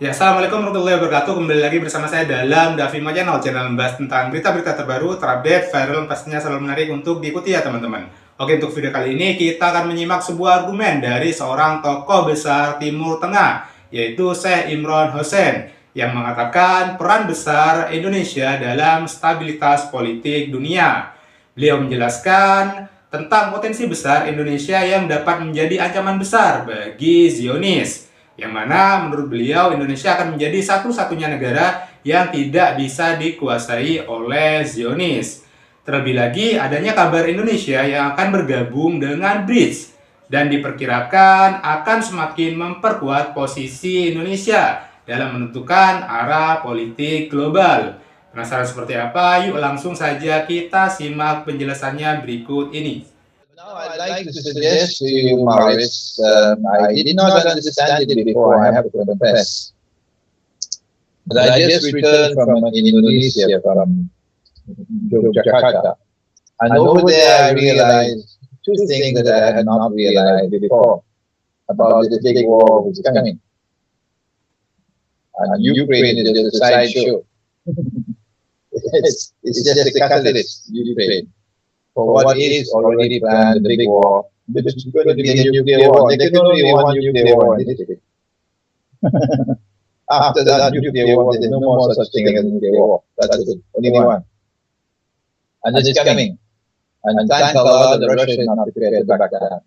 Ya, Assalamualaikum warahmatullahi wabarakatuh. Kembali lagi bersama saya dalam Davima Channel membahas tentang berita-berita terbaru, terupdate, viral, pastinya selalu menarik untuk diikuti ya teman-teman. Oke, untuk video kali ini kita akan menyimak sebuah argumen dari seorang tokoh besar Timur Tengah, yaitu Syekh Imran Hosein, yang mengatakan peran besar Indonesia dalam stabilitas politik dunia. Beliau menjelaskan tentang potensi besar Indonesia yang dapat menjadi ancaman besar bagi Zionis, yang mana menurut beliau Indonesia akan menjadi satu-satunya negara yang tidak bisa dikuasai oleh Zionis. Terlebih lagi adanya kabar Indonesia yang akan bergabung dengan BRICS dan diperkirakan akan semakin memperkuat posisi Indonesia dalam menentukan arah politik global. Penasaran seperti apa? Yuk langsung saja kita simak penjelasannya berikut ini. Now, I'd like to suggest to you, Maurice, I did not understand it before, I have to confess. But I just returned from Indonesia, from Jakarta. And over there, I realized two things that I had not realized before about this big war which is coming. And Ukraine is just a sideshow. It's just a catalyst, Ukraine, for what is already planned, the big war, which is going to be a nuclear war. There can only be one nuclear war in history. After that nuclear war, there's no more such thing as a nuclear war. That's it, only one. And it's coming. And thank Allah that Russia is not prepared to back down.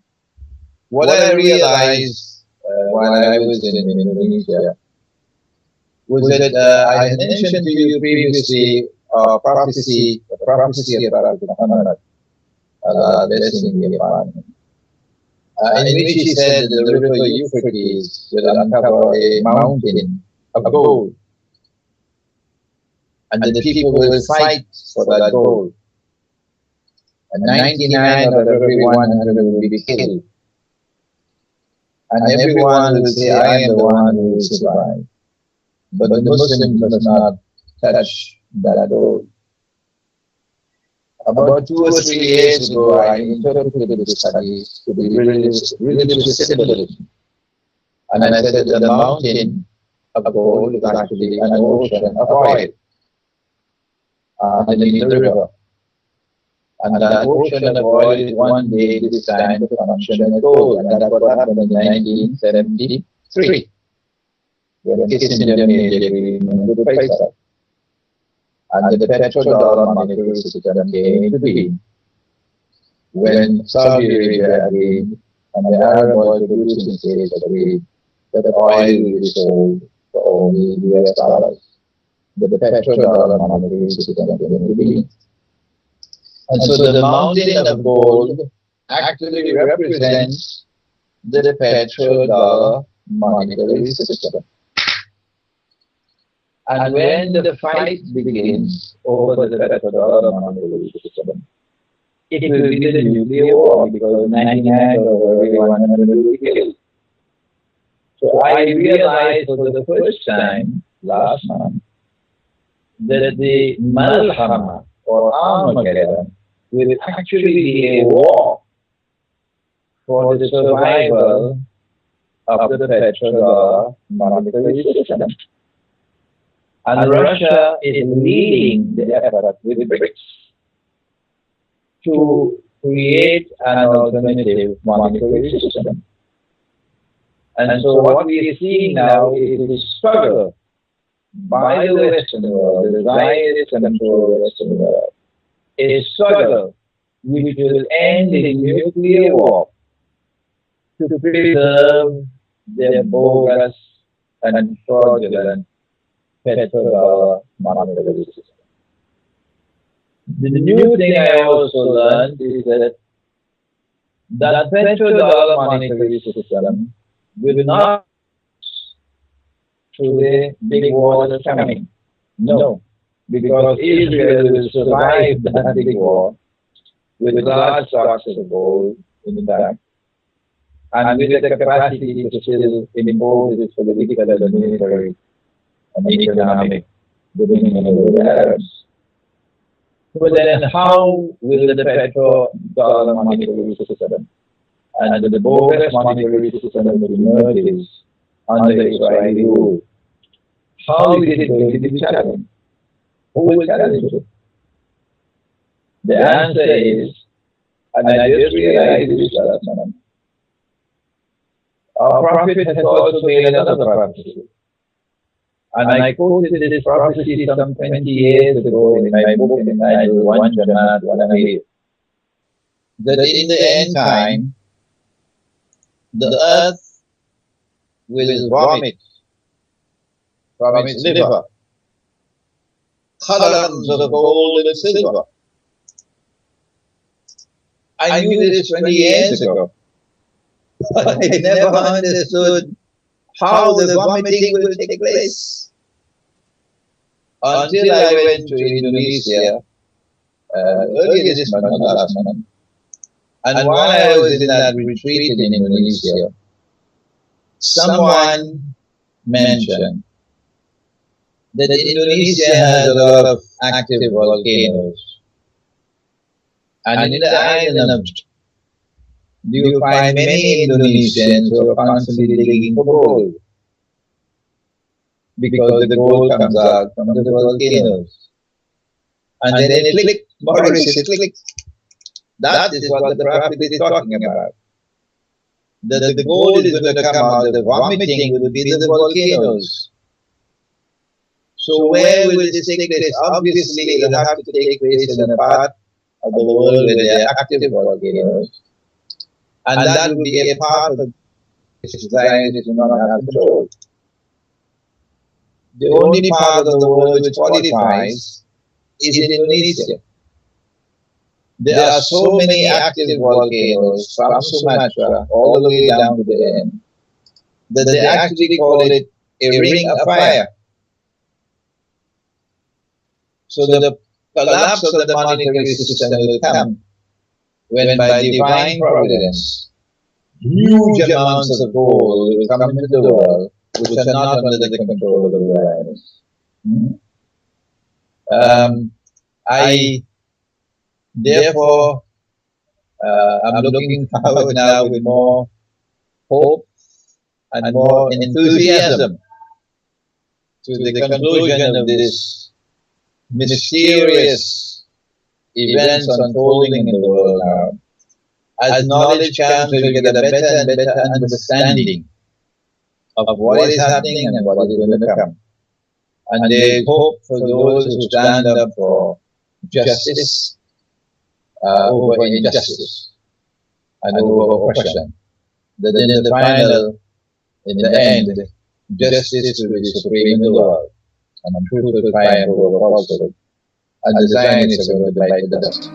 What I realized while I was in Indonesia was that I had mentioned to you previously prophecy about Muhammad, in which he said the river Euphrates will uncover a mountain of gold, and the people will fight for that gold, and 99 of every 100 will be killed, and everyone will say, I am the one who will survive. But the Muslims must not touch that gold. About 2 or 3 years ago, I interpreted this hadith to be religious symbolism. And I said that the mountain of gold is actually an ocean of oil underneath the river. And that ocean of oil is one day designed to function as gold. And that's what happened in 1973. When Kissinger made the agreement with Faisal. And the petrodollar monetary system came into being when Saudi Arabia agreed and the Arab oil producing states agreed that the oil will be sold for only US dollars. The petrodollar monetary system came into being. And so the mountain of gold actually represents the petrodollar monetary system. And when the fight begins over the petrodollar monetary system, it will be the nuclear war because 99 of every 100 will be killed. So I realized for the first time last month that the Malhama or Armageddon will actually be a war for the survival of the petrodollar monetary system. And Russia is leading the effort with BRICS to create an alternative monetary system. And so what we are seeing now is the struggle by the Western world, the Zionist control Western world, a struggle which will end in nuclear war to preserve their bogus and fraudulent petrodollar monetary system. The new thing I also learned is that petrodollar monetary system will not through the big war that's coming. No, because Israel will survive that big war with large stocks of gold in the bank and with the capacity to still impose its political and military and economic dominion over the Arabs. But then how will the petrodollar monetary system and the bogus monetary system that emerges under Israeli rule how is it going to be challenged? Who will challenge it? The answer is, and I just realized this last month, our prophet has also made another prophecy. And I quoted this prophecy some 20 years ago in my book entitled One Jamaat, One Amir, that in the end time, the earth will vomit from its liver columns of gold and silver. I knew this 20 years ago, but I never understood how the vomiting will take place until I went to Indonesia earlier this month, last month. And while I was in that retreat in Indonesia, someone mentioned that Indonesia has a lot of active volcanoes. And in the island of you find many Indonesians who are constantly digging for gold, because the gold comes out from the volcanoes. And then it clicked, Maurice, it clicked. That is what the prophet is talking about. That the gold is going to come out, the vomiting will be the volcanoes. So where will this take place? Obviously, it will have to take place in a part of the world where there are active volcanoes. And that will be a part of the Zionists do not have control. The only part of the world which qualifies is Indonesia. There are so many active volcanoes from Sumatra all the way down to the end that they actually call it a ring of fire. So the collapse of the monetary system will come when by divine providence, huge amounts of gold will come into the world which are not under the control of the Zionists. Therefore, I'm looking forward now with more hope and more enthusiasm to the conclusion of this mysterious events unfolding in the world now. As knowledge comes, we'll get a better and better understanding of what is happening and what is going to come. And there is hope for those who stand up for justice over injustice and over oppression. That in the final, in the end, justice will be supreme in the world, and truth will triumph over falsehood, and the Zionists are going to bite the dust.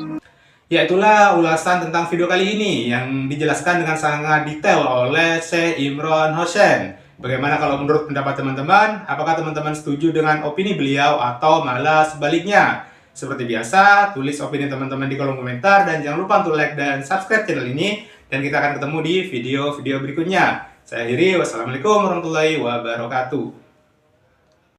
Ya, itulah ulasan tentang video kali ini yang dijelaskan dengan sangat detail oleh Syekh Imron Hossein. Bagaimana kalau menurut pendapat teman-teman? Apakah teman-teman setuju dengan opini beliau atau malah sebaliknya? Seperti biasa, tulis opini teman-teman di kolom komentar dan jangan lupa untuk like dan subscribe channel ini. Dan kita akan ketemu di video-video berikutnya. Saya akhiri, wassalamualaikum warahmatullahi wabarakatuh.